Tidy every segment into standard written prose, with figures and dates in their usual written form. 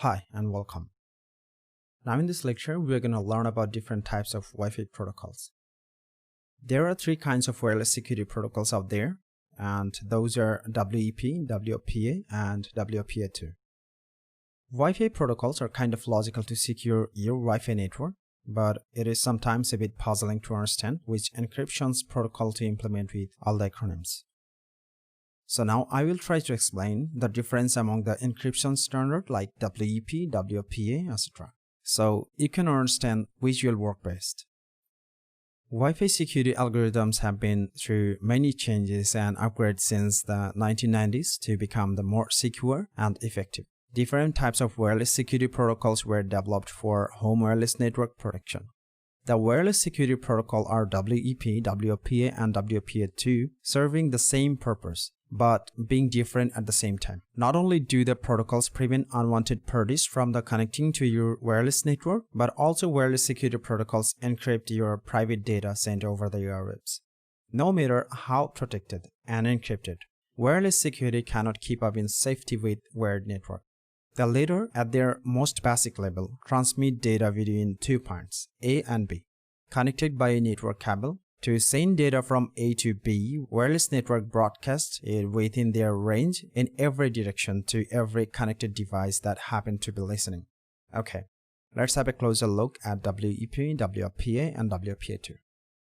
Hi and welcome. Now in this lecture, we're going to learn about different types of Wi-Fi protocols. There are three kinds of wireless security protocols out there, and those are WEP, WPA, and WPA2. Wi-Fi protocols are kind of logical to secure your Wi-Fi network, but it is sometimes a bit puzzling to understand which encryption's protocol to implement with all the acronyms. So now I will try to explain the difference among the encryption standard like WEP, WPA, etc. So you can understand which will work best. Wi-Fi security algorithms have been through many changes and upgrades since the 1990s to become more secure and effective. Different types of wireless security protocols were developed for home wireless network protection. The wireless security protocol are WEP, WPA, and WPA2, serving the same purpose, but being different at the same time. Not only do the protocols prevent unwanted parties from connecting to your wireless network, but also wireless security protocols encrypt your private data sent over the airwaves. No matter how protected and encrypted, wireless security cannot keep up in safety with wired network. The latter, at their most basic level, transmit data between 2 points, A and B, connected by a network cable. To send data from A to B, wireless network broadcasts it within their range in every direction to every connected device that happen to be listening. Okay, let's have a closer look at WEP, WPA, and WPA2.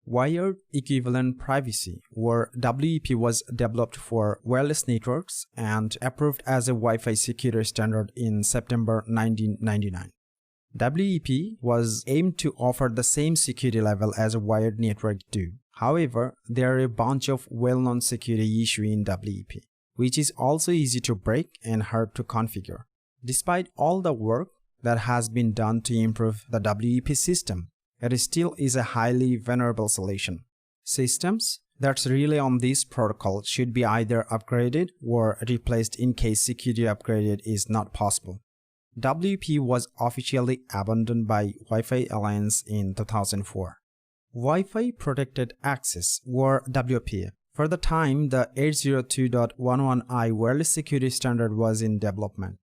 Wired Equivalent Privacy, or WEP, was developed for wireless networks and approved as a Wi-Fi security standard in September 1999. WEP was aimed to offer the same security level as a wired network do. However, there are a bunch of well-known security issues in WEP, which is also easy to break and hard to configure. Despite all the work that has been done to improve the WEP system, it still is a highly vulnerable solution. Systems that rely on this protocol should be either upgraded or replaced in case security upgraded is not possible. WEP was officially abandoned by Wi-Fi Alliance in 2004. Wi-Fi Protected Access, or WPA. For the time, the 802.11i wireless security standard was in development.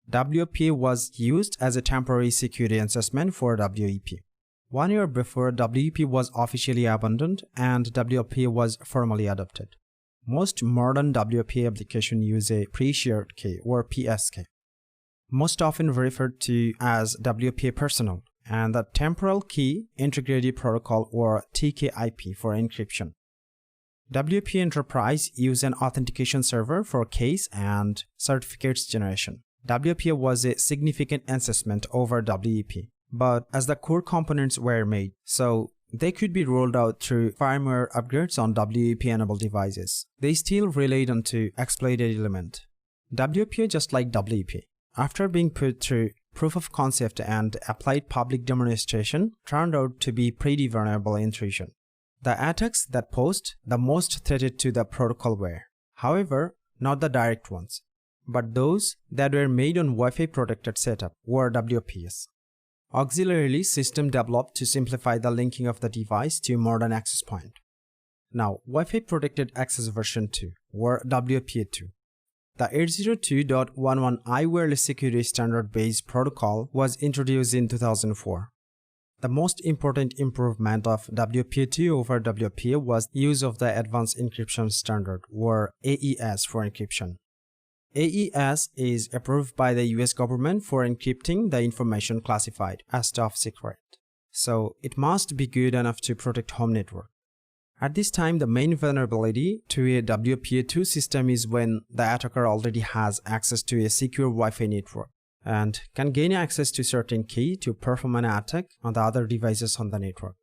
WPA was used as a temporary security enhancement for WEP. 1 year before, WEP was officially abandoned and WPA was formally adopted. Most modern WPA applications use a pre-shared key, or PSK. Most often referred to as WPA Personal, and the Temporal Key Integrity Protocol, or TKIP, for encryption. WPA Enterprise use an authentication server for keys and certificates generation. WPA was a significant enhancement over WEP, but as the core components were made, so they could be rolled out through firmware upgrades on WEP-enabled devices. They still relied on to exploited element. WPA, just like WEP, after being put through proof of concept and applied public demonstration, turned out to be pretty vulnerable intrusion. The attacks that posed the most threat to the protocol were, however, not the direct ones, but those that were made on Wi-Fi protected setup, or WPS. Auxiliary system developed to simplify the linking of the device to modern access point. Now, Wi-Fi Protected Access version 2, or WPA2. The 802.11i wireless security standard-based protocol was introduced in 2004. The most important improvement of WPA2 over WPA was use of the Advanced Encryption Standard, or AES, for encryption. AES is approved by the US government for encrypting the information classified as top secret. So it must be good enough to protect home network. At this time, the main vulnerability to a WPA2 system is when the attacker already has access to a secure Wi-Fi network and can gain access to certain key to perform an attack on the other devices on the network.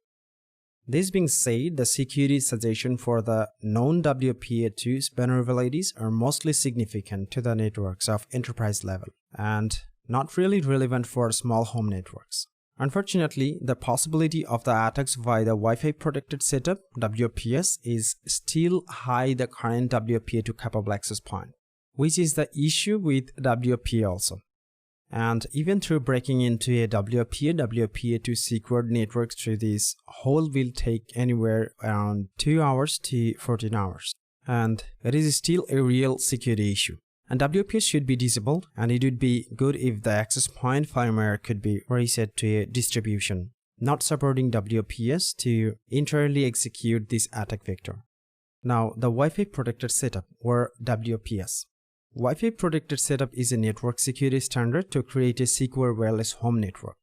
This being said, the security suggestions for the known WPA2 vulnerabilities are mostly significant to the networks of enterprise level and not really relevant for small home networks. Unfortunately, the possibility of the attacks via the Wi-Fi protected setup, WPS, is still high the current WPA2 capable access point, which is the issue with WPA also. And even through breaking into a WPA2 secured network through this whole will take anywhere around 2 hours to 14 hours. And it is still a real security issue. And WPS should be disabled, and it would be good if the access point firmware could be reset to a distribution, not supporting WPS to entirely execute this attack vector. Now, the Wi-Fi Protected Setup, or WPS. Wi-Fi Protected Setup is a network security standard to create a secure wireless home network.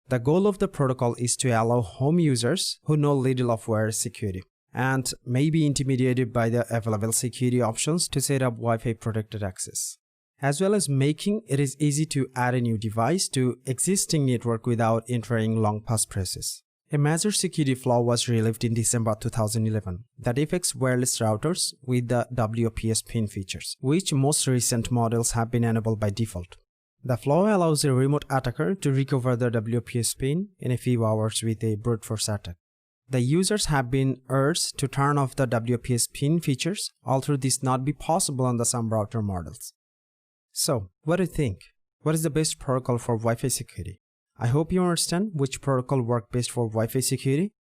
The goal of the protocol is to allow home users who know little of wireless security and may be intimidated by the available security options to set up Wi-Fi protected access, as well as making it is easy to add a new device to existing network without entering long passphrase. A major security flaw was relieved in December 2011 that affects wireless routers with the WPS PIN features, which most recent models have been enabled by default. The flaw allows a remote attacker to recover the WPS PIN in a few hours with a brute force attack. The users have been urged to turn off the WPS PIN features, although this not be possible on the some router models. So, what do you think? What is the best protocol for Wi-Fi security? I hope you understand which protocol works best for Wi-Fi security.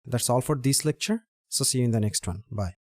That's all for this lecture, so see you in the next one. Bye.